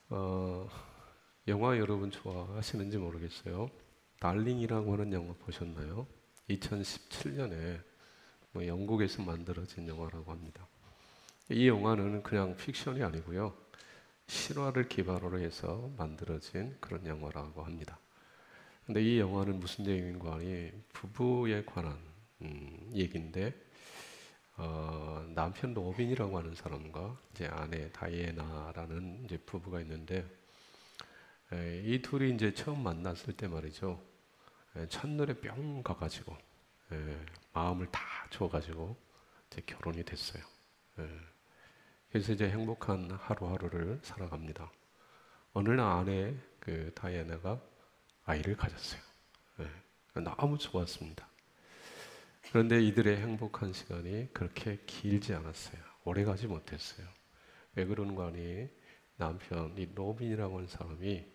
어, 영화 여러분 좋아하시는지 모르겠어요. 달링이라고 하는 영화 보셨나요? 2017년에 영국에서 만들어진 영화라고 합니다. 이 영화는 그냥 픽션이 아니고요. 실화를 기반으로 해서 만들어진 그런 영화라고 합니다. 근데 이 영화는 무슨 내용인가 하니 부부에 관한 얘기인데 남편 로빈이라고 하는 사람과 이제 아내 다이애나라는 이제 부부가 있는데 이 둘이 이제 처음 만났을 때 말이죠. 첫눈에 뿅 가가지고 마음을 다 줘가지고 이제 결혼이 됐어요. 예, 그래서 이제 행복한 하루하루를 살아갑니다. 어느 날 아내 그 다이애나가 아이를 가졌어요. 너무 좋았습니다. 그런데 이들의 행복한 시간이 그렇게 길지 않았어요. 오래 가지 못했어요. 왜 그런가 하니 남편 이 로빈이라고 하는 사람이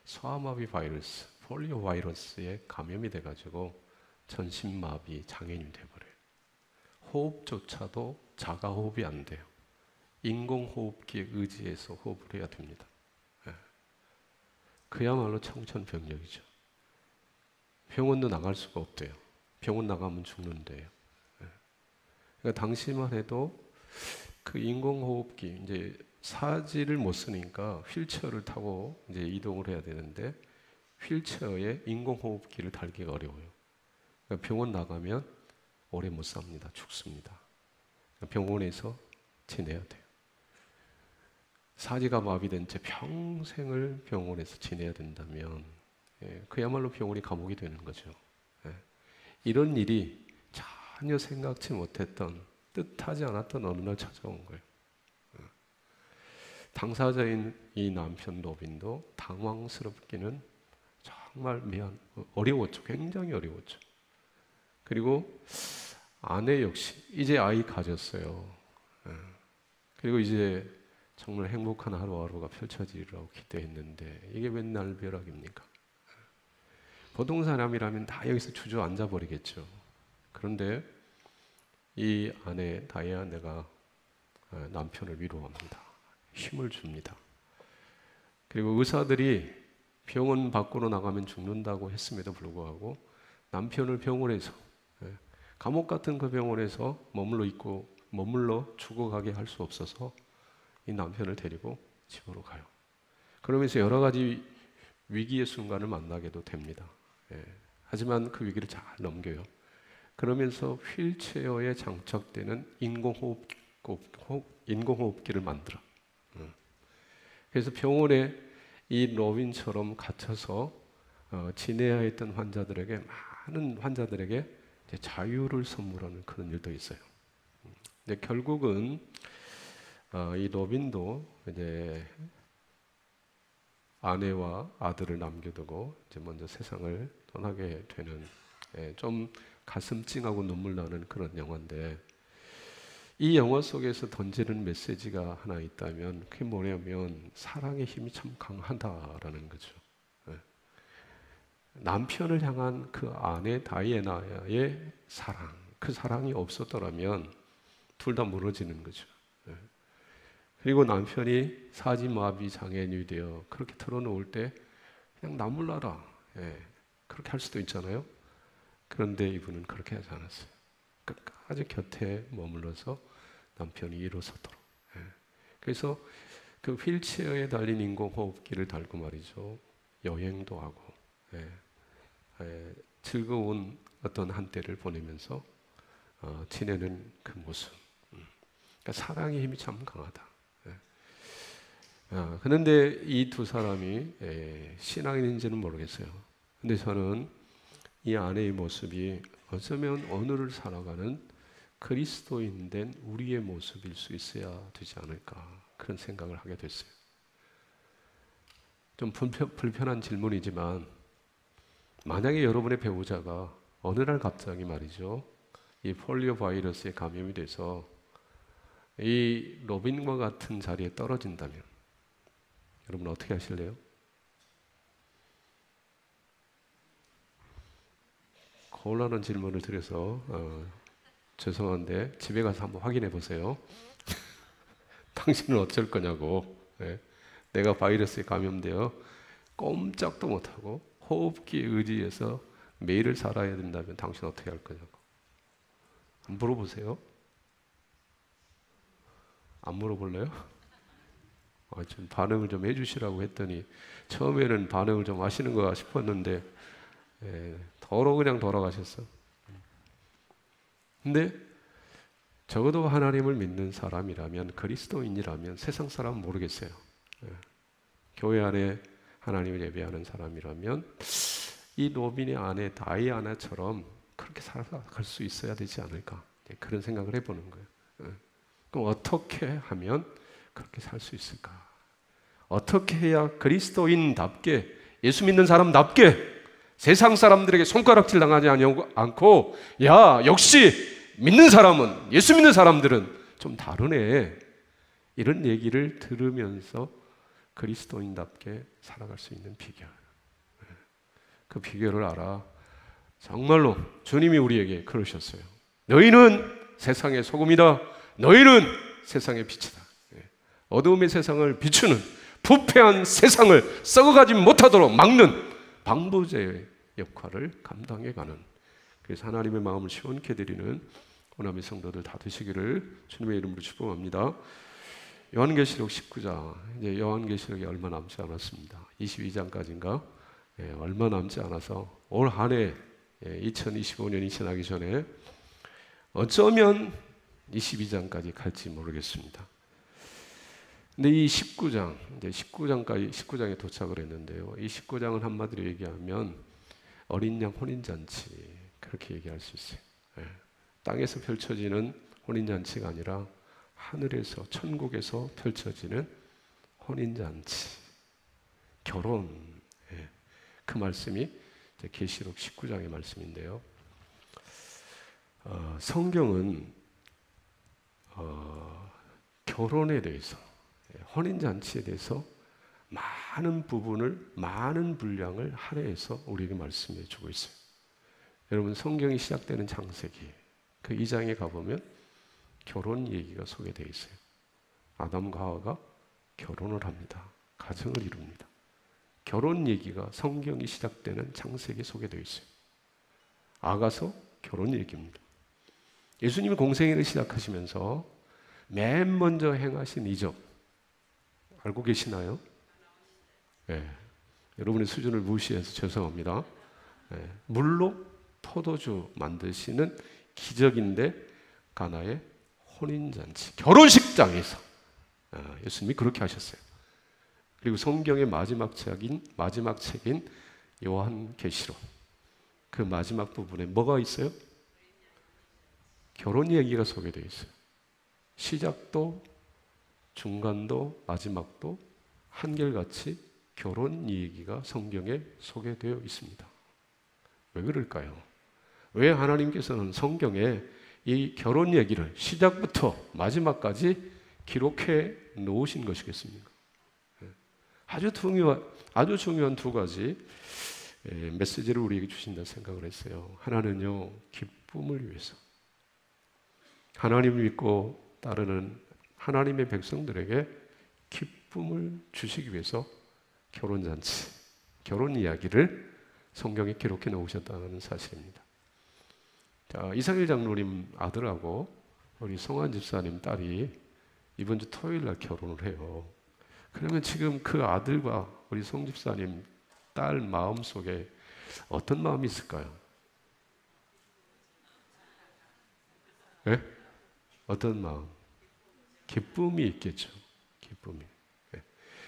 소아마비 바이러스, 폴리오 바이러스에 감염이 돼가지고 전신마비 장애인이 돼버려요. 호흡조차도 자가호흡이 안 돼요. 인공호흡기에 의지해서 호흡을 해야 됩니다. 그야말로 청천벽력이죠. 병원도 나갈 수가 없대요. 병원 나가면 죽는데요. 그러니까 당시만 해도 그 인공호흡기 이제 사지를 못 쓰니까 휠체어를 타고 이제 이동을 해야 되는데 휠체어에 인공호흡기를 달기가 어려워요. 그러니까 병원 나가면 오래 못 삽니다. 죽습니다. 그러니까 병원에서 지내야 돼요. 사지가 마비된 채 평생을 병원에서 지내야 된다면 그야말로 병원이 감옥이 되는 거죠. 이런 일이 전혀 생각지 못했던 뜻하지 않았던 어느 날 찾아온 거예요. 당사자인 이 남편 로빈도 당황스럽기는 정말 어려웠죠. 굉장히 어려웠죠. 그리고 아내 역시 이제 아이 가졌어요. 그리고 이제 정말 행복한 하루하루가 펼쳐지리라고 기대했는데 이게 웬 날벼락입니까? 보통 사람이라면 다 여기서 주저앉아 버리겠죠. 그런데 이 아내 다이아내가 남편을 위로합니다. 힘을 줍니다. 그리고 의사들이 병원 밖으로 나가면 죽는다고 했음에도 불구하고 남편을 병원에서 감옥 같은 그 병원에서 머물러 죽어가게 할 수 없어서 이 남편을 데리고 집으로 가요. 그러면서 여러 가지 위기의 순간을 만나게도 됩니다. 하지만 그 위기를 잘 넘겨요. 그러면서 휠체어에 장착되는 인공호흡기를 만들어. 그래서 병원에 이 로빈처럼 갇혀서 지내야 했던 많은 환자들에게 자유를 선물하는 그런 일도 있어요. 근데 결국은 이 로빈도 이제 아내와 아들을 남겨두고 이제 먼저 세상을 떠나게 되는 좀 가슴 찡하고 눈물 나는 그런 영화인데 이 영화 속에서 던지는 메시지가 하나 있다면 그게 뭐냐면 사랑의 힘이 참 강하다라는 거죠. 남편을 향한 그 아내 다이애나의 사랑, 그 사랑이 없었더라면 둘 다 무너지는 거죠. 그리고 남편이 사지마비 장애인이 되어 그렇게 털어놓을 때 그냥 나몰라라 그렇게 할 수도 있잖아요. 그런데 이분은 그렇게 하지 않았어요. 끝까지 곁에 머물러서 남편이 일어서도록. 그래서 그 휠체어에 달린 인공호흡기를 달고 말이죠. 여행도 하고 즐거운 어떤 한때를 보내면서 지내는 그 모습. 그러니까 사랑의 힘이 참 강하다. 그런데 이 두 사람이 신앙인인지는 모르겠어요. 근데 저는 이 아내의 모습이 어쩌면 오늘을 살아가는 그리스도인 된 우리의 모습일 수 있어야 되지 않을까 그런 생각을 하게 됐어요. 좀 불편한 질문이지만 만약에 여러분의 배우자가 어느 날 갑자기 말이죠. 이 폴리오 바이러스에 감염이 돼서 이 로빈과 같은 자리에 떨어진다면 여러분 어떻게 하실래요? 곤란한 질문을 드려서 죄송한데 집에 가서 한번 확인해 보세요. 당신은 어쩔 거냐고. 내가 바이러스에 감염되어 꼼짝도 못하고 호흡기에 의지해서 매일을 살아야 된다면 당신 어떻게 할 거냐고. 안 물어보세요? 안 물어볼래요? 좀 반응을 좀 해주시라고 했더니 처음에는 반응을 좀 하시는 거 싶었는데 더러 그냥 돌아가셨어. 근데 적어도 하나님을 믿는 사람이라면, 그리스도인이라면 세상 사람은 모르겠어요. 교회 안에 하나님을 예배하는 사람이라면 이 노빈의 아내 다이아나처럼 그렇게 살아갈 수 있어야 되지 않을까, 그런 생각을 해보는 거예요. 그럼 어떻게 하면 그렇게 살 수 있을까? 어떻게 해야 그리스도인답게, 예수 믿는 사람답게 세상 사람들에게 손가락질 당하지 않고, 야, 역시 믿는 사람은, 예수 믿는 사람들은 좀 다르네, 이런 얘기를 들으면서 그리스도인답게 살아갈 수 있는 비결, 그 비결을 알아. 정말로 주님이 우리에게 그러셨어요. 너희는 세상의 소금이다. 너희는 세상의 빛이다. 어두움의 세상을 비추는, 부패한 세상을 썩어가지 못하도록 막는 방부제의 역할을 감당해가는, 그래서 하나님의 마음을 시원케 드리는 호남의 성도들 다 되시기를 주님의 이름으로 축복합니다. 요한계시록 19장, 이제 요한계시록이 얼마 남지 않았습니다. 22장까지인가? 얼마 남지 않아서 올 한 해 2025년이 지나기 전에 어쩌면 22장까지 갈지 모르겠습니다. 근데 이 19장, 이제 19장에 도착을 했는데요. 이 19장은 한마디로 얘기하면 어린 양 혼인잔치, 그렇게 얘기할 수 있어요. 땅에서 펼쳐지는 혼인잔치가 아니라 하늘에서, 천국에서 펼쳐지는 혼인잔치, 결혼. 그 말씀이 계시록 19장의 말씀인데요. 성경은 결혼에 대해서, 혼인잔치에 대해서 많은 부분을, 많은 분량을 할애해서 우리에게 말씀해 주고 있어요. 여러분, 성경이 시작되는 창세기 그 2장에 가보면 결혼 얘기가 소개되어 있어요. 아담과 하와가 결혼을 합니다. 가정을 이룹니다. 결혼 얘기가 성경이 시작되는 창세기에 소개되어 있어요. 아가서 결혼 얘기입니다. 예수님이 공생애를 시작하시면서 맨 먼저 행하신 이적 알고 계시나요? 여러분의 수준을 무시해서 죄송합니다. 물로 포도주 만드시는 기적인데, 가나의 혼인잔치, 결혼식장에서 예수님이 그렇게 하셨어요. 그리고 성경의 마지막 책인 요한계시록, 그 마지막 부분에 뭐가 있어요? 결혼 얘기가 소개되어 있어요. 시작도 중간도 마지막도 한결같이 결혼 얘기가 성경에 소개되어 있습니다. 왜 그럴까요? 왜 하나님께서는 성경에 이 결혼 얘기를 시작부터 마지막까지 기록해 놓으신 것이겠습니까? 아주 중요한 두 가지 메시지를 우리에게 주신다 생각을 했어요. 하나는요, 기쁨을 위해서, 하나님을 믿고 따르는 하나님의 백성들에게 기쁨을 주시기 위해서 결혼잔치, 결혼 이야기를 성경에 기록해 놓으셨다는 사실입니다. 자, 이상일 장로님 아들하고 우리 성환 집사님 딸이 이번 주 토요일 날 결혼을 해요. 그러면 지금 그 아들과 우리 송 집사님 딸 마음속에 어떤 마음이 있을까요? 네? 어떤 마음? 기쁨이 있겠죠. 기쁨이. 네.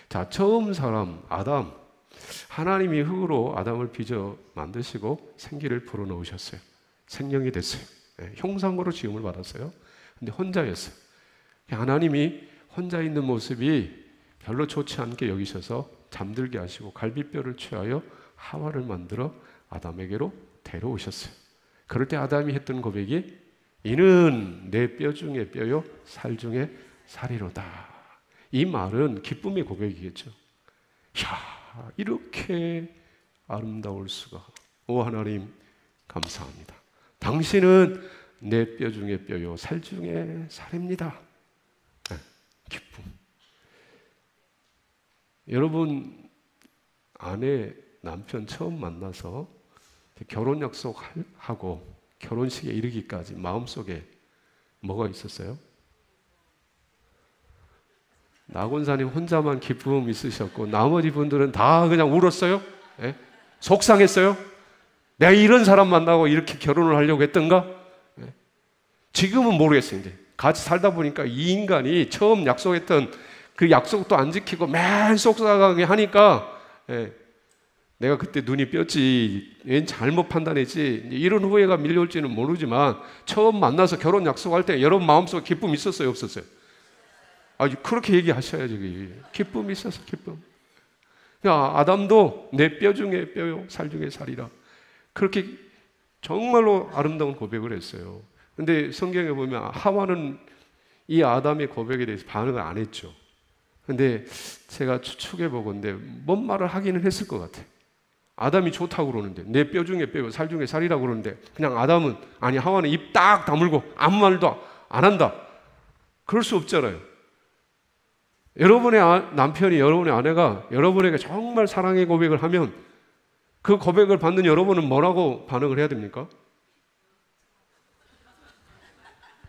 자, 처음 사람 아담, 하나님이 흙으로 아담을 빚어 만드시고 생기를 불어넣으셨어요. 생명이 됐어요. 네. 형상으로 지음을 받았어요. 근데 혼자였어요. 하나님이 혼자 있는 모습이 별로 좋지 않게 여기셔서 잠들게 하시고 갈비뼈를 취하여 하와를 만들어 아담에게로 데려오셨어요. 그럴 때 아담이 했던 고백이 이는 내 뼈 중에 뼈요 살 중에 살이로다. 이 말은 기쁨의 고백이겠죠. 이야, 이렇게 아름다울 수가. 오 하나님 감사합니다. 당신은 내 뼈 중에 뼈요 살 중에 살입니다. 네, 기쁨. 여러분 아내, 남편 처음 만나서 결혼 약속하고 결혼식에 이르기까지 마음속에 뭐가 있었어요? 나곤사님 혼자만 기쁨 있으셨고 나머지 분들은 다 그냥 울었어요? 예? 속상했어요? 내가 이런 사람 만나고 이렇게 결혼을 하려고 했던가? 예? 지금은 모르겠어요. 이제 같이 살다 보니까 이 인간이 처음 약속했던 그 약속도 안 지키고 맨 속상하게 하니까 예, 내가 그때 눈이 뼈지, 얘는 잘못 판단했지, 이런 후회가 밀려올지는 모르지만 처음 만나서 결혼 약속할 때 여러분 마음속에 기쁨 있었어요? 없었어요? 그렇게 얘기하셔야죠. 기쁨이 있어서 기쁨. 아담도 내 뼈 중에 뼈요, 살 중에 살이라. 그렇게 정말로 아름다운 고백을 했어요. 근데 성경에 보면 하와는 이 아담의 고백에 대해서 반응을 안 했죠. 근데 제가 추측해 보건데 뭔 말을 하기는 했을 것 같아요. 아담이 좋다고 그러는데 내 뼈 중에 뼈요, 살 중에 살이라고 그러는데 그냥 하와는 입 딱 다물고 아무 말도 안 한다. 그럴 수 없잖아요. 여러분의 남편이, 여러분의 아내가 여러분에게 정말 사랑의 고백을 하면 그 고백을 받는 여러분은 뭐라고 반응을 해야 됩니까?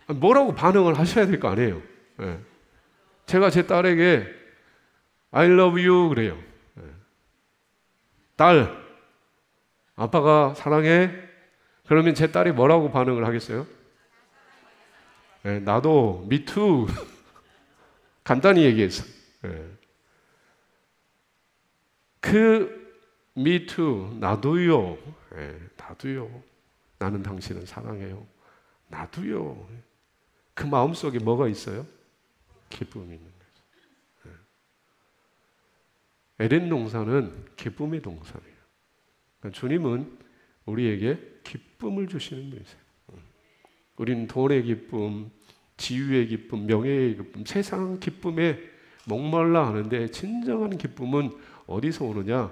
뭐라고 반응을 하셔야 될 거 아니에요. 예. 제가 제 딸에게 I love you 그래요. 예. 딸, 아빠가 사랑해. 그러면 제 딸이 뭐라고 반응을 하겠어요? 예, 나도 me too. 간단히 얘기해서. 예. 그 me too, 나도요. 예, 나도요. 나는 당신을 사랑해요. 나도요. 그 마음속에 뭐가 있어요? 기쁨이 있는 거죠. 예. 에덴 동산은 기쁨의 동산이에요. 그러니까 주님은 우리에게 기쁨을 주시는 분이세요. 우리는 돈의 기쁨, 지유의 기쁨, 명예의 기쁨, 세상 기쁨에 목말라 하는데 진정한 기쁨은 어디서 오느냐?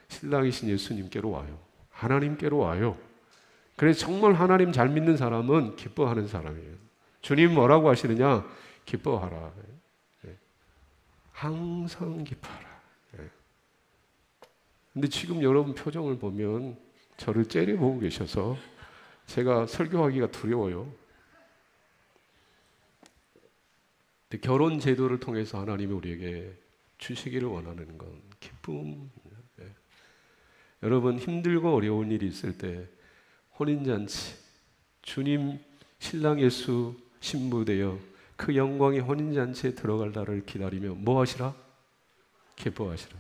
신랑이신 예수님께로 와요. 하나님께로 와요. 그래서 정말 하나님 잘 믿는 사람은 기뻐하는 사람이에요. 주님 뭐라고 하시느냐? 기뻐하라. 항상 기뻐하라. 근데 지금 여러분 표정을 보면 저를 째려보고 계셔서 제가 설교하기가 두려워요. 결혼 제도를 통해서 하나님이 우리에게 주시기를 원하는 건 기쁨. 여러분 힘들고 어려운 일이 있을 때 혼인잔치, 주님 신랑 예수 신부되어 그 영광의 혼인잔치에 들어갈 날을 기다리며 뭐 하시라? 기뻐하시라.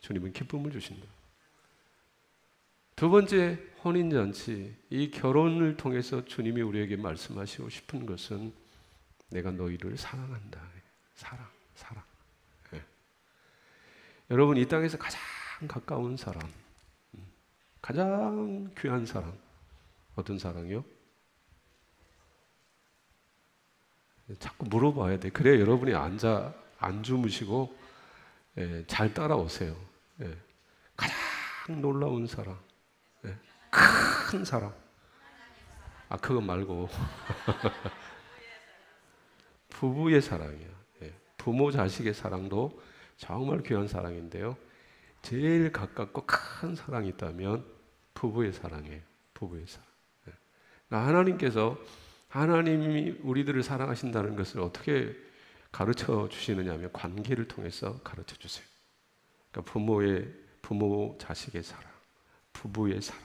주님은 기쁨을 주신다. 두 번째 혼인잔치, 이 결혼을 통해서 주님이 우리에게 말씀하시고 싶은 것은 내가 너희를 사랑한다. 사랑. 여러분 이 땅에서 가장 가까운 사람, 가장 귀한 사랑, 어떤 사랑이요? 자꾸 물어봐야 돼. 그래야 여러분이 안 주무시고 잘 따라오세요. 가장 놀라운 사랑, 큰 사랑. 그거 말고 부부의 사랑이야. 부모 자식의 사랑도 정말 귀한 사랑인데요. 제일 가깝고 큰 사랑이 있다면 부부의 사랑이에요. 부부의 사랑. 하나님께서 하나님이 우리들을 사랑하신다는 것을 어떻게 가르쳐 주시느냐 하면 관계를 통해서 가르쳐 주세요. 그러니까 부모 자식의 사랑, 부부의 사랑.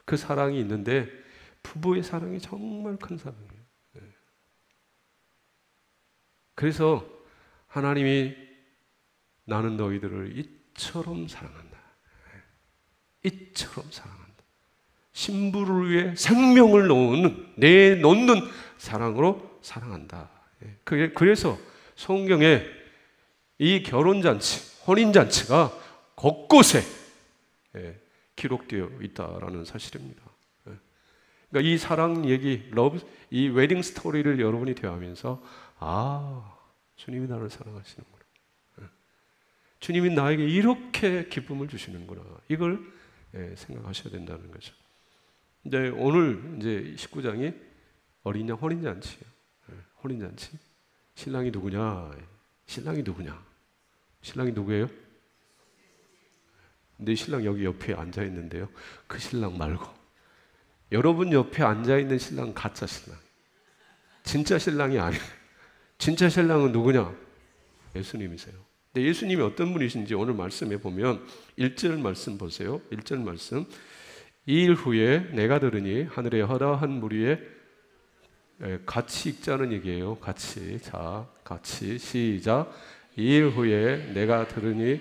그 사랑이 있는데 부부의 사랑이 정말 큰 사랑이에요. 그래서 하나님이 나는 너희들을 이처럼 사랑한다. 이처럼 사랑한다. 신부를 위해 생명을 내놓는 사랑으로 사랑한다. 그래서 성경에 이 결혼잔치, 혼인잔치가 곳곳에 기록되어 있다라는 사실입니다. 그러니까 이 사랑 얘기, 이 웨딩 스토리를 여러분이 대하면서 주님이 나를 사랑하시는구나. 주님이 나에게 이렇게 기쁨을 주시는구나. 이걸 생각하셔야 된다는 거죠. 이제 오늘 이제 19장이 어린 양 혼인잔치예요. 혼인잔치. 신랑이 누구냐? 신랑이 누구냐? 신랑이 누구예요? 내 신랑 여기 옆에 앉아 있는데요. 그 신랑 말고 여러분 옆에 앉아 있는 신랑 가짜 신랑. 진짜 신랑이 아니에요. 진짜 신랑은 누구냐? 예수님이세요. 근데 예수님이 어떤 분이신지 오늘 말씀에 보면 1절 말씀 보세요. 1절 말씀. 2일 후에 내가 들으니 하늘에 허다한 무리에 같이 읽자는 얘기예요. 같이. 자, 같이 시작. 2일 후에 내가 들으니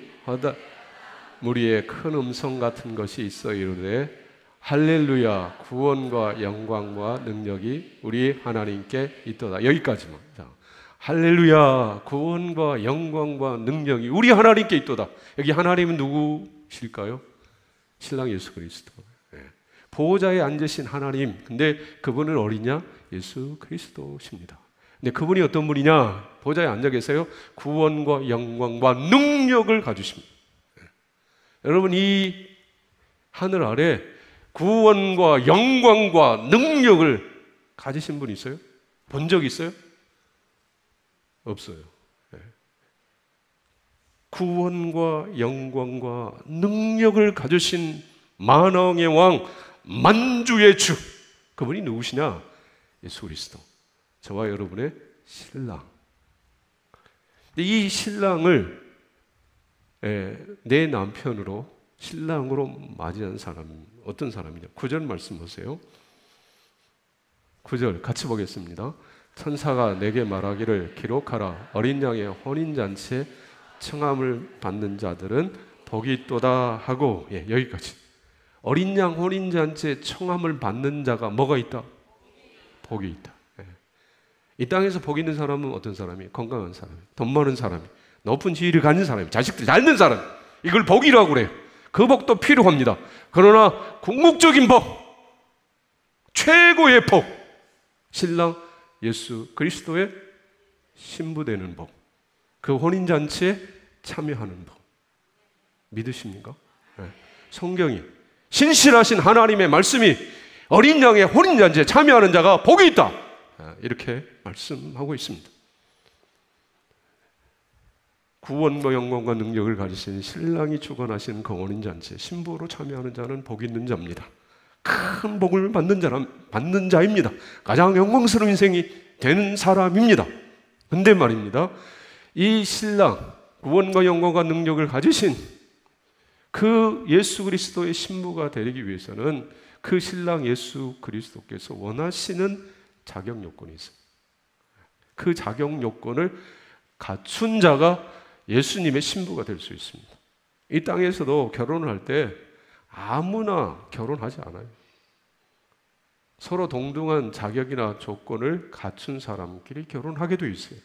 무리에 큰 음성 같은 것이 있어 이르되 할렐루야 구원과 영광과 능력이 우리 하나님께 있도다. 여기까지만. 자, 할렐루야 구원과 영광과 능력이 우리 하나님께 있도다. 여기 하나님은 누구실까요? 신랑 예수 그리스도. 보호자에 앉으신 하나님. 근데 그분은 어리냐? 예수 그리스도십니다. 근데 그분이 어떤 분이냐? 보호자에 앉아 계세요. 구원과 영광과 능력을 가지십니다. 여러분 이 하늘 아래 구원과 영광과 능력을 가지신 분이 있어요? 본 적 있어요? 없어요. 구원과 영광과 능력을 가지신 만왕의 왕 만주의 주, 그분이 누구시냐? 예수 그리스도. 저와 여러분의 신랑. 이 신랑을 내 남편으로 신랑으로 맞이한 사람 어떤 사람이냐? 9절 말씀 보세요. 9절 같이 보겠습니다. 천사가 내게 말하기를 기록하라. 어린 양의 혼인잔치에 청함을 받는 자들은 복이 있도다 하고, 여기까지. 어린 양 혼인잔치에 청함을 받는 자가 뭐가 있다? 복이 있다. 이 땅에서 복 있는 사람은 어떤 사람이? 건강한 사람이, 돈 많은 사람이, 높은 지위를 가진 사람이, 자식들 잘 된 사람. 이걸 복이라고 그래요. 그 복도 필요합니다. 그러나 궁극적인 복, 최고의 복, 신랑 예수 그리스도의 신부되는 복, 그 혼인잔치에 참여하는 복. 믿으십니까? 성경이, 신실하신 하나님의 말씀이 어린 양의 혼인잔치에 참여하는 자가 복이 있다, 이렇게 말씀하고 있습니다. 구원과 영광과 능력을 가지신 신랑이 주관하시는 그 혼인잔치에 신부로 참여하는 자는 복 있는 자입니다. 큰 복을 받는 자입니다. 가장 영광스러운 인생이 되는 사람입니다. 근데 말입니다, 이 신랑, 구원과 영광과 능력을 가지신 그 예수 그리스도의 신부가 되기 위해서는 그 신랑 예수 그리스도께서 원하시는 자격 요건이 있어요. 그 자격 요건을 갖춘 자가 예수님의 신부가 될 수 있습니다. 이 땅에서도 결혼을 할 때 아무나 결혼하지 않아요. 서로 동등한 자격이나 조건을 갖춘 사람끼리 결혼하게 돼 있어요.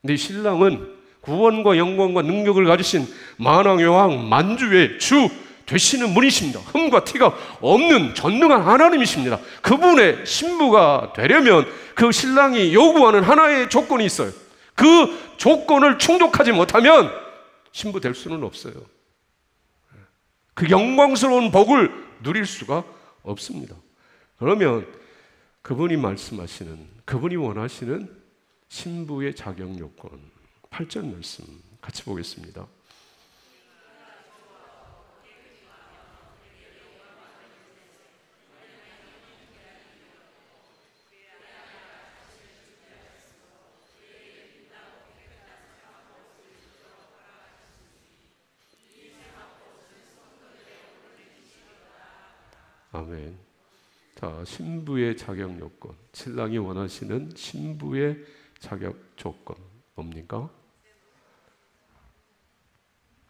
근데 신랑은 구원과 영광과 능력을 가지신 만왕의 왕 만주의 주 되시는 분이십니다. 흠과 티가 없는 전능한 하나님이십니다. 그분의 신부가 되려면 그 신랑이 요구하는 하나의 조건이 있어요. 그 조건을 충족하지 못하면 신부 될 수는 없어요. 그 영광스러운 복을 누릴 수가 없습니다. 그러면 그분이 말씀하시는, 그분이 원하시는 신부의 자격 요건, 8절 말씀 같이 보겠습니다. 아멘. 자, 신부의 자격 요건, 신랑이 원하시는 신부의 자격 조건 뭡니까?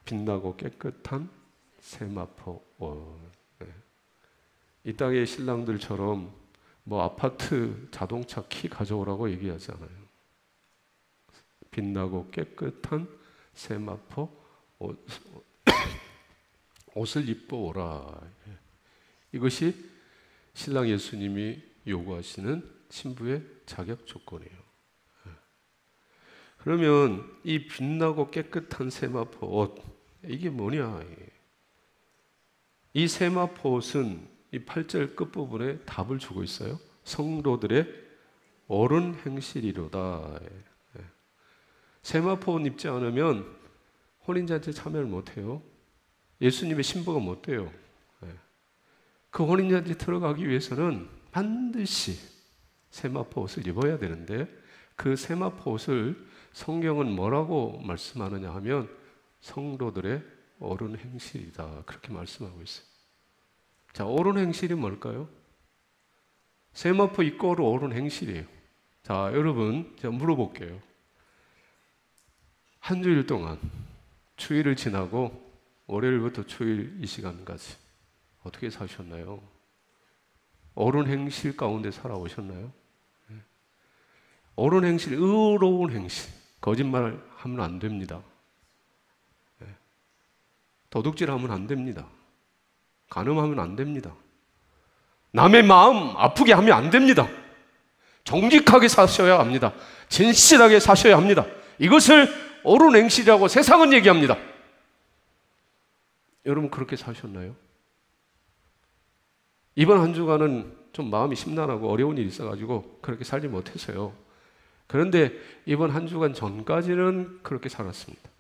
빛나고 깨끗한 세마포 옷. 이 땅의 신랑들처럼 뭐 아파트 자동차 키 가져오라고 얘기하지 않아요. 빛나고 깨끗한 세마포 옷을 입고 오라. 이것이 신랑 예수님이 요구하시는 신부의 자격 조건이에요. 그러면 이 빛나고 깨끗한 세마포 옷, 이게 뭐냐? 이 세마포 옷은 이 8절 끝부분에 답을 주고 있어요. 성도들의 옳은 행실이로다. 세마포 옷 입지 않으면 혼인잔치에 참여를 못해요. 예수님의 신부가 못 돼요. 그 혼인잔치에 들어가기 위해서는 반드시 세마포 옷을 입어야 되는데, 그 세마포 옷을 성경은 뭐라고 말씀하느냐 하면 성도들의 옳은 행실이다, 그렇게 말씀하고 있어요. 자, 옳은 행실이 뭘까요? 세마포 입고 옳은 행실이에요. 자, 여러분, 제가 물어볼게요. 한 주일 동안 주일을 지나고 월요일부터 주일 이 시간까지 어떻게 사셨나요? 옳은 행실 가운데 살아오셨나요? 옳은 행실, 의로운 행실, 거짓말 하면 안 됩니다. 도둑질 하면 안 됩니다. 간음하면 안 됩니다. 남의 마음 아프게 하면 안 됩니다. 정직하게 사셔야 합니다. 진실하게 사셔야 합니다. 이것을 옳은 행실이라고 세상은 얘기합니다. 여러분 그렇게 사셨나요? 이번 한 주간은 좀 마음이 심란하고 어려운 일이 있어가지고 그렇게 살지 못했어요. 그런데 이번 한 주간 전까지는 그렇게 살았습니다.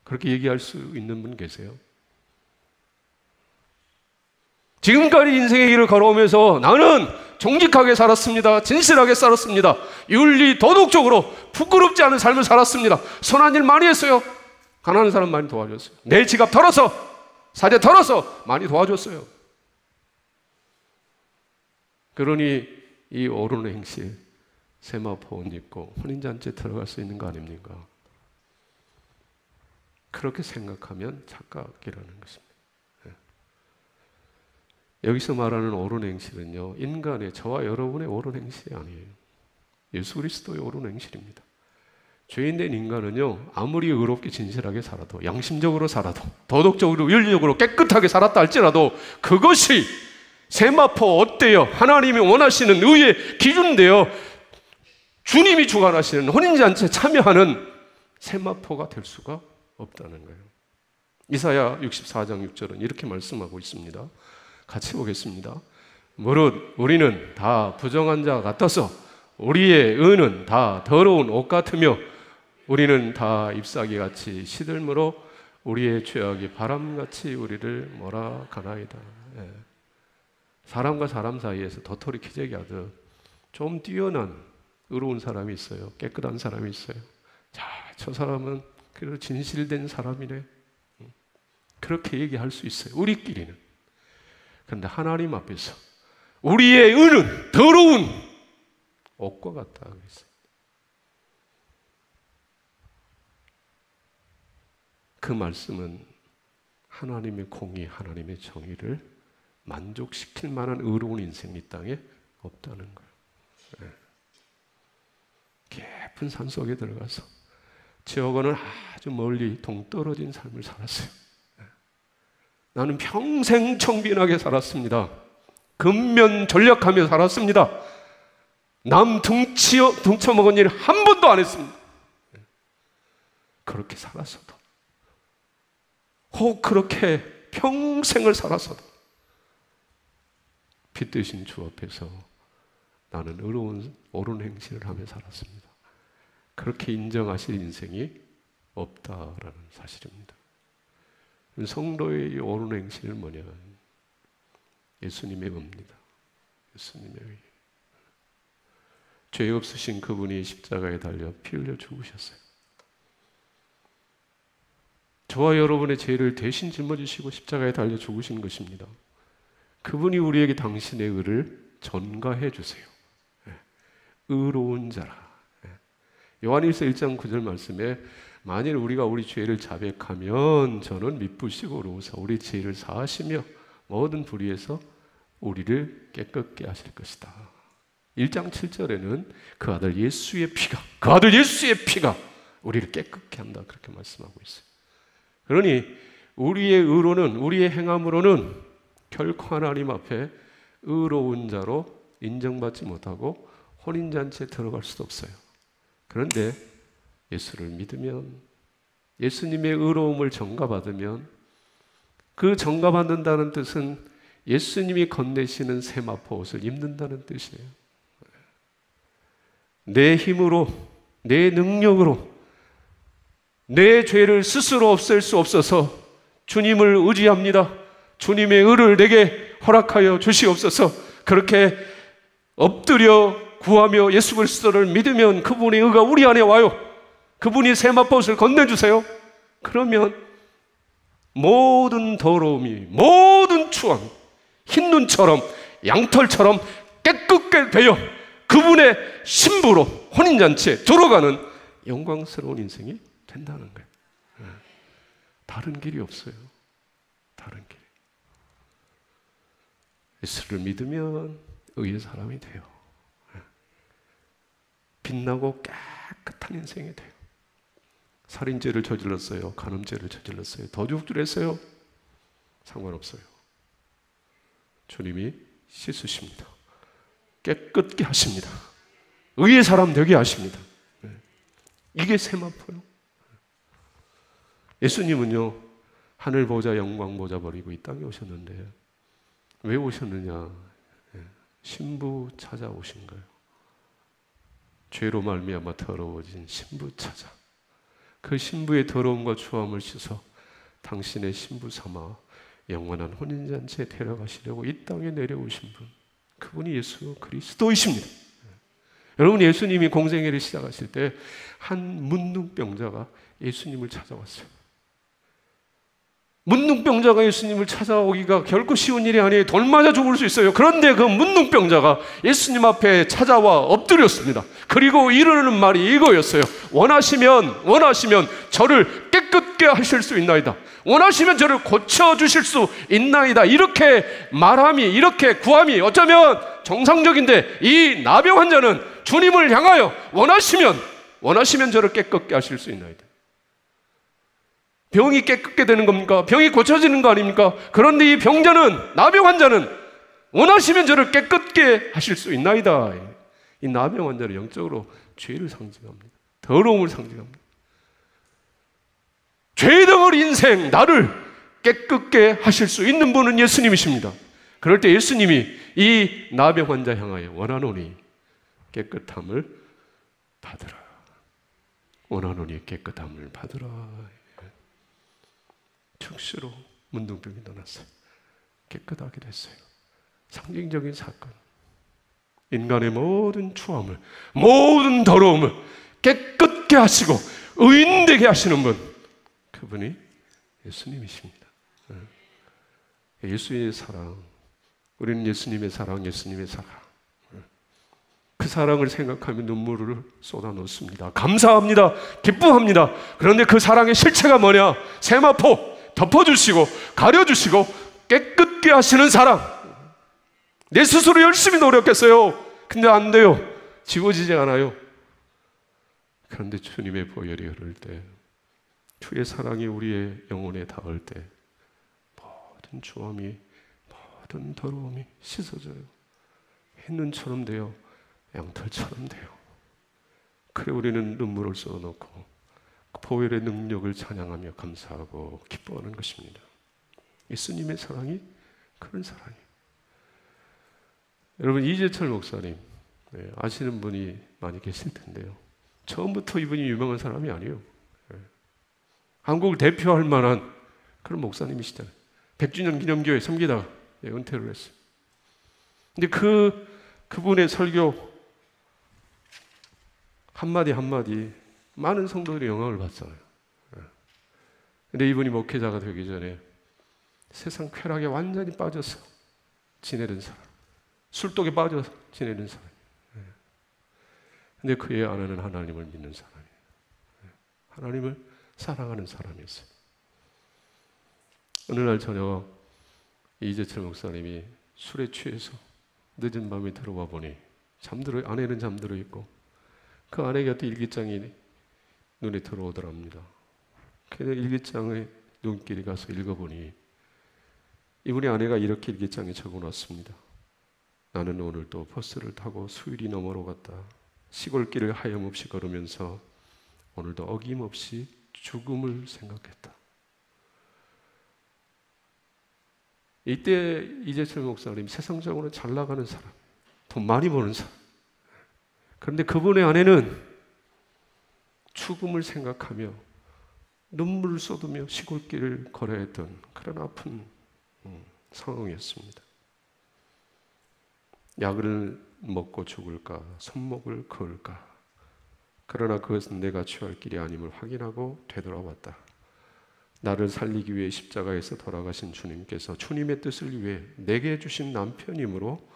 그렇게 얘기할 수 있는 분 계세요? 지금까지 인생의 길을 걸어오면서 나는 정직하게 살았습니다. 진실하게 살았습니다. 윤리, 도덕적으로 부끄럽지 않은 삶을 살았습니다. 선한 일 많이 했어요. 가난한 사람 많이 도와줬어요. 내 지갑 털어서, 사제 털어서 많이 도와줬어요. 그러니 이 옳은 행실, 세마포 옷 입고 혼인잔치에 들어갈 수 있는 거 아닙니까? 그렇게 생각하면 착각이라는 것입니다. 여기서 말하는 옳은 행실은요, 인간의, 저와 여러분의 옳은 행실이 아니에요. 예수 그리스도의 옳은 행실입니다. 죄인된 인간은요, 아무리 의롭게 진실하게 살아도, 양심적으로 살아도, 도덕적으로, 윤리적으로 깨끗하게 살았다 할지라도 그것이 세마포 어때요? 하나님이 원하시는 의의 기준인데요, 주님이 주관하시는 혼인잔치에 참여하는 세마포가 될 수가 없다는 거예요. 이사야 64장 6절은 이렇게 말씀하고 있습니다. 같이 보겠습니다. 무릇 우리는 다 부정한 자 같아서 우리의 의는 다 더러운 옷 같으며 우리는 다 잎사귀 같이 시들므로 우리의 죄악이 바람같이 우리를 몰아가나이다. 사람과 사람 사이에서 도토리 키재기 하듯 좀 뛰어난 의로운 사람이 있어요. 깨끗한 사람이 있어요. 자, 저 사람은 그래도 진실된 사람이네. 그렇게 얘기할 수 있어요. 우리끼리는. 그런데 하나님 앞에서 우리의 의는 더러운 옷과 같다 그랬어요. 그 말씀은 하나님의 공의, 하나님의 정의를 만족시킬 만한 의로운 인생이 이 땅에 없다는 거예요. 깊은 산속에 들어가서 저거는 아주 멀리 동떨어진 삶을 살았어요. 나는 평생 청빈하게 살았습니다. 근면전략하며 살았습니다. 남 등쳐먹은 일 한 번도 안 했습니다. 그렇게 살았어도, 혹 그렇게 평생을 살았어도 빛 되신 주 앞에서 나는 의로운 옳은 행실을 하며 살았습니다. 그렇게 인정하실 인생이 없다라는 사실입니다. 성도의 옳은 행실은 뭐냐? 예수님의 의입니다. 예수님의 의. 죄 없으신 그분이 십자가에 달려 피 흘려 죽으셨어요. 저와 여러분의 죄를 대신 짊어지시고 십자가에 달려 죽으신 것입니다. 그분이 우리에게 당신의 의를 전가해 주세요. 의로운 자라. 요한일서 1장 9절 말씀에 만일 우리가 우리 죄를 자백하면 저는 미쁘시고 의로우사 우리 죄를 사하시며 모든 불의에서 우리를 깨끗게 하실 것이다. 1장 7절에는 그 아들 예수의 피가 우리를 깨끗게 한다 그렇게 말씀하고 있어요. 그러니 우리의 의로는, 우리의 행함으로는 결코 하나님 앞에 의로운 자로 인정받지 못하고 혼인잔치에 들어갈 수도 없어요. 그런데 예수를 믿으면, 예수님의 의로움을 전가받으면, 그 전가받는다는 뜻은 예수님이 건네시는 세마포 옷을 입는다는 뜻이에요. 내 힘으로, 내 능력으로 내 죄를 스스로 없앨 수 없어서 주님을 의지합니다. 주님의 의를 내게 허락하여 주시옵소서. 그렇게 엎드려 구하며 예수 그리스도를 믿으면 그분의 의가 우리 안에 와요. 그분이 세마포옷을 건네주세요. 그러면 모든 더러움이, 모든 추함, 흰 눈처럼 양털처럼 깨끗게 되어 그분의 신부로 혼인잔치에 들어가는 영광스러운 인생이 된다는 거예요. 다른 길이 없어요. 다른 길. 예수를 믿으면 의의 사람이 돼요. 빛나고 깨끗한 인생이 돼요. 살인죄를 저질렀어요. 간음죄를 저질렀어요. 도둑질 했어요. 상관없어요. 주님이 씻으십니다. 깨끗게 하십니다. 의의 사람 되게 하십니다. 이게 세마포요. 예수님은요, 하늘 보자 영광 보자 버리고 이 땅에 오셨는데 왜 오셨느냐? 신부 찾아오신 거예요. 죄로 말미암아 더러워진 신부 찾아 그 신부의 더러움과 추함을 씻어 당신의 신부 삼아 영원한 혼인잔치에 데려가시려고 이 땅에 내려오신 분, 그분이 예수 그리스도이십니다. 여러분, 예수님이 공생애를 시작하실 때 한 문둥병자가 예수님을 찾아왔어요. 문둥병자가 예수님을 찾아오기가 결코 쉬운 일이 아니에요. 돌 맞아 죽을 수 있어요. 그런데 그 문둥병자가 예수님 앞에 찾아와 엎드렸습니다. 그리고 이르는 말이 이거였어요. 원하시면 저를 깨끗게 하실 수 있나이다. 원하시면 저를 고쳐주실 수 있나이다. 이렇게 말함이, 이렇게 구함이 어쩌면 정상적인데, 이 나병 환자는 주님을 향하여 원하시면 저를 깨끗게 하실 수 있나이다. 병이 깨끗게 되는 겁니까? 병이 고쳐지는 거 아닙니까? 그런데 이 병자는, 나병 환자는 원하시면 저를 깨끗게 하실 수 있나이다. 이 나병 환자는 영적으로 죄를 상징합니다. 더러움을 상징합니다. 죄덩어리 인생 나를 깨끗게 하실 수 있는 분은 예수님이십니다. 그럴 때 예수님이 이 나병 환자 향하여 원하노니 깨끗함을 받으라. 원하노니 깨끗함을 받으라. 즉시로 문둥병이 떠났어요. 깨끗하게 됐어요. 상징적인 사건. 인간의 모든 추함을, 모든 더러움을 깨끗게 하시고 의인되게 하시는 분, 그분이 예수님이십니다. 예수의 사랑, 우리는 예수님의 사랑, 예수님의 사랑, 그 사랑을 생각하며 눈물을 쏟아놓습니다. 감사합니다. 기뻐합니다. 그런데 그 사랑의 실체가 뭐냐? 세마포 덮어주시고 가려주시고 깨끗게 하시는 사랑. 내 스스로 열심히 노력했어요. 근데 안 돼요. 지워지지 않아요. 그런데 주님의 보혈이 흐를 때, 주의 사랑이 우리의 영혼에 닿을 때 모든 추함이, 모든 더러움이 씻어져요. 흰눈처럼 돼요. 양털처럼 돼요. 그래 우리는 눈물을 쏟아놓고 보혈의 능력을 찬양하며 감사하고 기뻐하는 것입니다. 예수님의 사랑이 그런 사랑이에요. 여러분, 이재철 목사님 아시는 분이 많이 계실 텐데요. 처음부터 이분이 유명한 사람이 아니에요. 한국을 대표할 만한 그런 목사님이시잖아요. 100주년 기념교회 섬기다가 은퇴를 했어요. 근데 그분의 설교 한마디 한마디 많은 성도들이 영향을 받잖아요. 근데 이분이 목회자가 되기 전에 세상 쾌락에 완전히 빠져서 지내는 사람, 술독에 빠져서 지내는 사람. 근데 그의 아내는 하나님을 믿는 사람이에요. 하나님을 사랑하는 사람이었어요. 어느 날 저녁 이재철 목사님이 술에 취해서 늦은 밤에 들어와 보니 아내는 잠들어 있고 그 아내 곁에 일기장이 눈에 들어오더랍니다. 그래서 일기장의 눈길이 가서 읽어보니 이분의 아내가 이렇게 일기장에 적어놨습니다. 나는 오늘 또 버스를 타고 수유리 너머로 갔다. 시골길을 하염없이 걸으면서 오늘도 어김없이 죽음을 생각했다. 이때 이재철 목사님 세상적으로 잘 나가는 사람, 돈 많이 버는 사람. 그런데 그분의 아내는 죽음을 생각하며 눈물을 쏟으며 시골길을 걸어야 했던 그런 아픈 상황이었습니다. 약을 먹고 죽을까, 손목을 그을까. 그러나 그것은 내가 취할 길이 아님을 확인하고 되돌아왔다. 나를 살리기 위해 십자가에서 돌아가신 주님께서 주님의 뜻을 위해 내게 주신 남편이므로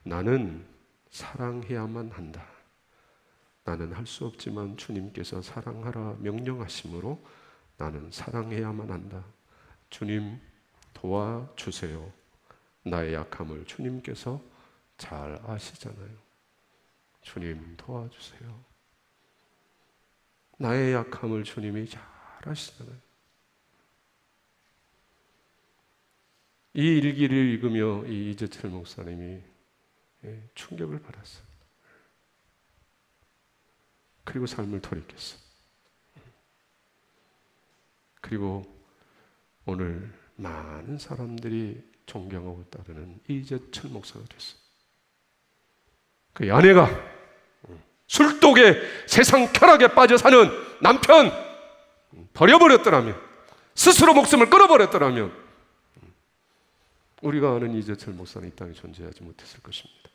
나는 사랑해야만 한다. 나는 할 수 없지만 주님께서 사랑하라 명령하심으로 나는 사랑해야만 한다. 주님 도와주세요. 나의 약함을 주님께서 잘 아시잖아요. 주님 도와주세요. 나의 약함을 주님이 잘 아시잖아요. 이 일기를 읽으며 이 이재철 목사님이 충격을 받았어요. 그리고 삶을 돌이켰어요. 그리고 오늘 많은 사람들이 존경하고 따르는 이재철 목사가 됐어요. 그의 아내가 술독에 세상 쾌락에 빠져 사는 남편 버려버렸더라면, 스스로 목숨을 끊어버렸더라면 우리가 아는 이재철 목사는 이 땅에 존재하지 못했을 것입니다.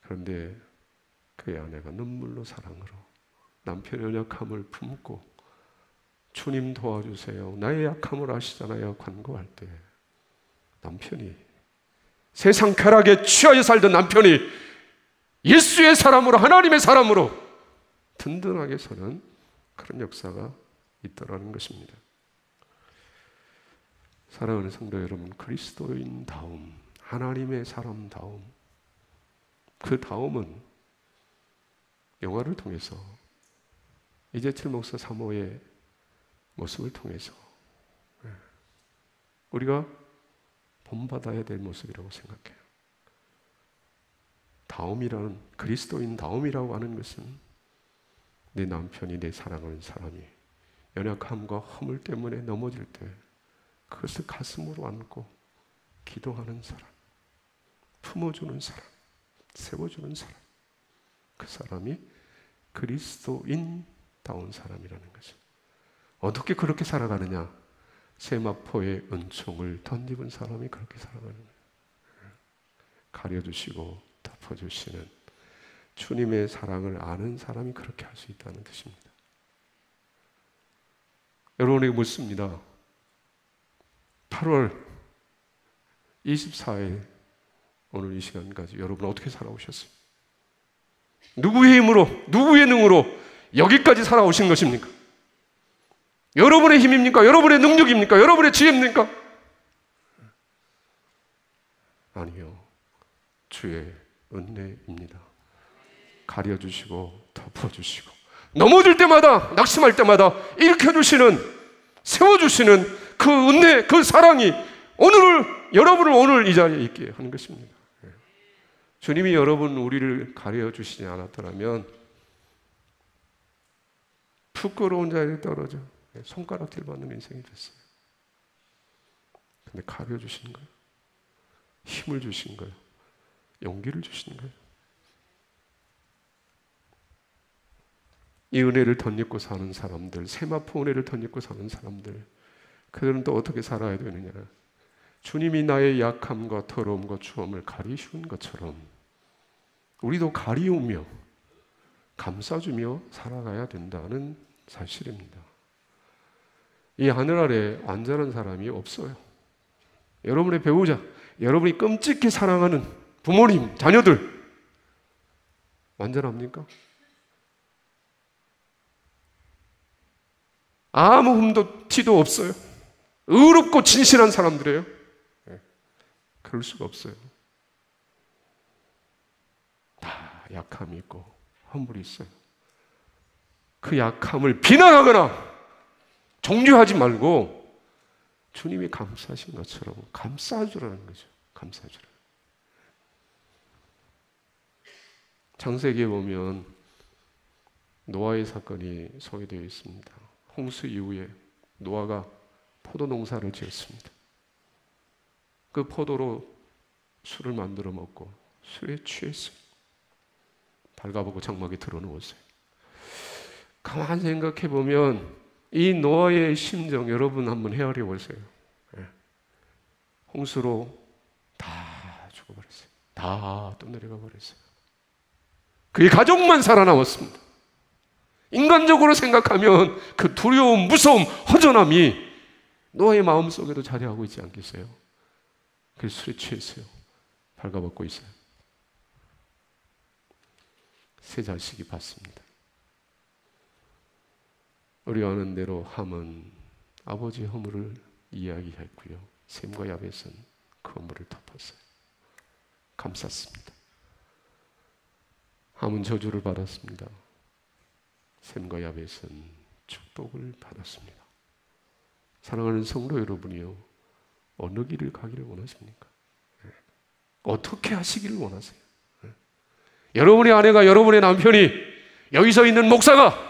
그런데 그의 아내가 눈물로 사랑으로 남편의 약함을 품고 주님 도와주세요. 나의 약함을 아시잖아요. 간구할 때 남편이, 세상 쾌락에 취하여 살던 남편이 예수의 사람으로, 하나님의 사람으로 든든하게 서는 그런 역사가 있더라는 것입니다. 사랑하는 성도 여러분, 그리스도인다움, 하나님의 사람다움, 그 다움은 영화를 통해서 이재철 목사 사모의 모습을 통해서 우리가 본받아야 될 모습이라고 생각해요. 다움이라는, 그리스도인 다움이라고 하는 것은 내 남편이, 내 사랑하는 사람이 연약함과 허물 때문에 넘어질 때 그것을 가슴으로 안고 기도하는 사람, 품어주는 사람, 세워주는 사람, 그 사람이 그리스도인다운 사람이라는 거죠. 어떻게 그렇게 살아가느냐? 세마포의 은총을 덧입은 사람이 그렇게 살아가는 거예요. 가려주시고 덮어주시는 주님의 사랑을 아는 사람이 그렇게 할 수 있다는 뜻입니다. 여러분에게 묻습니다. 8월 24일 오늘 이 시간까지 여러분 어떻게 살아오셨어요? 누구의 힘으로, 누구의 능으로 여기까지 살아오신 것입니까? 여러분의 힘입니까? 여러분의 능력입니까? 여러분의 지혜입니까? 아니요. 주의 은혜입니다. 가려주시고 덮어주시고 넘어질 때마다, 낙심할 때마다 일으켜주시는, 세워주시는 그 은혜, 그 사랑이 여러분을 오늘 이 자리에 있게 하는 것입니다. 주님이 우리를 가려주시지 않았더라면 부끄러운 자리에 떨어져 손가락질 받는 인생이 됐어요. 근데 가려주신 거예요. 힘을 주신 거예요. 용기를 주신 거예요. 이 은혜를 덧입고 사는 사람들, 세마포 은혜를 덧입고 사는 사람들, 그들은 또 어떻게 살아야 되느냐? 주님이 나의 약함과 더러움과 추함을 가리시는 것처럼 우리도 가리우며 감싸주며 살아가야 된다는 사실입니다. 이 하늘 아래 완전한 사람이 없어요. 여러분의 배우자, 여러분이 끔찍히 사랑하는 부모님, 자녀들 완전합니까? 아무 흠도 티도 없어요. 의롭고 진실한 사람들이에요. 그럴 수가 없어요. 다 약함이 있고 허물이 있어요. 그 약함을 비난하거나 정죄하지 말고 주님이 감싸신 것처럼 감싸주라는 거죠. 감싸주라. 창세기에 보면 노아의 사건이 소개되어 있습니다. 홍수 이후에 노아가 포도 농사를 지었습니다. 그 포도로 술을 만들어 먹고 술에 취했어요. 발가벗고 장막에 들어누웠어요. 가만히 생각해 보면 이 노아의 심정 여러분 한번 헤아려 보세요. 홍수로 다 죽어버렸어요. 다 떠내려가 버렸어요. 그의 가족만 살아남았습니다. 인간적으로 생각하면 그 두려움, 무서움, 허전함이 노아의 마음속에도 자리하고 있지 않겠어요? 그래서 술에 취했어요. 발가벗고 있어요. 세 자식이 봤습니다. 우리가 아는 대로 함은 아버지의 허물을 이야기했고요. 셈과 야벳은 그 허물을 덮었어요. 감쌌습니다. 함은 저주를 받았습니다. 셈과 야벳은 축복을 받았습니다. 사랑하는 성도 여러분이요, 어느 길을 가기를 원하십니까? 어떻게 하시기를 원하세요? 여러분의 아내가, 여러분의 남편이, 여기 서 있는 목사가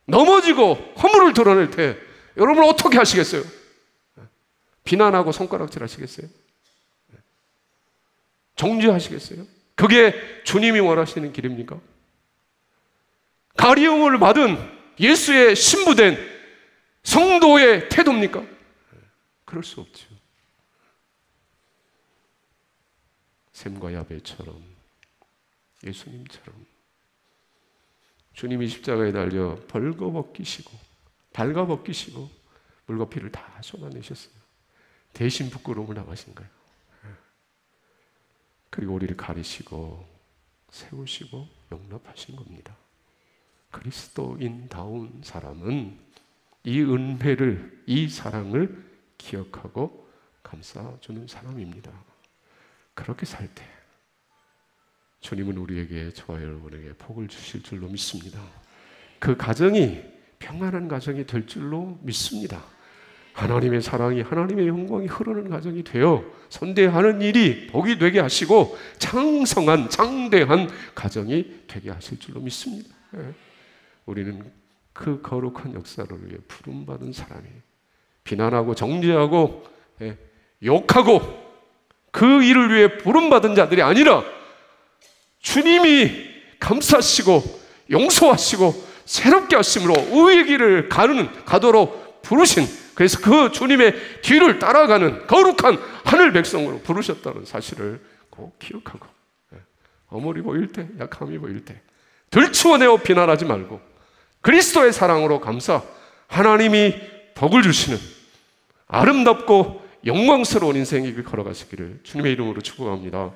넘어지고 허물을 드러낼 때 여러분은 어떻게 하시겠어요? 비난하고 손가락질 하시겠어요? 정죄하시겠어요? 그게 주님이 원하시는 길입니까? 가리움을 받은 예수의 신부된 성도의 태도입니까? 그럴 수 없죠. 셈과 야벳처럼, 예수님처럼 주님이 십자가에 달려 벌거벗기시고 발가벗기시고 물과 피를 다 쏟아내셨어요. 대신 부끄러움을 당하신 거예요. 그리고 우리를 가리시고 세우시고 용납하신 겁니다. 그리스도인다운 사람은 이 은혜를, 이 사랑을 기억하고 감싸주는 사람입니다. 그렇게 살 때 주님은 우리에게, 저와 여러분에게 복을 주실 줄로 믿습니다. 그 가정이 평안한 가정이 될 줄로 믿습니다. 하나님의 사랑이, 하나님의 영광이 흐르는 가정이 되어 선대하는 일이 복이 되게 하시고 창성한, 장대한 가정이 되게 하실 줄로 믿습니다. 우리는 그 거룩한 역사를 위해 부름받은 사람이, 비난하고 정죄하고 욕하고 그 일을 위해 부름받은 자들이 아니라 주님이 감싸시고 용서하시고 새롭게 하심으로 의의 길을 가도록 부르신, 그래서 그 주님의 뒤를 따라가는 거룩한 하늘 백성으로 부르셨다는 사실을 꼭 기억하고, 어물이 보일 때, 약함이 보일 때 들추어내어 비난하지 말고 그리스도의 사랑으로 감싸 하나님이 복을 주시는 아름답고 영광스러운 인생을 걸어가시기를 주님의 이름으로 축복합니다.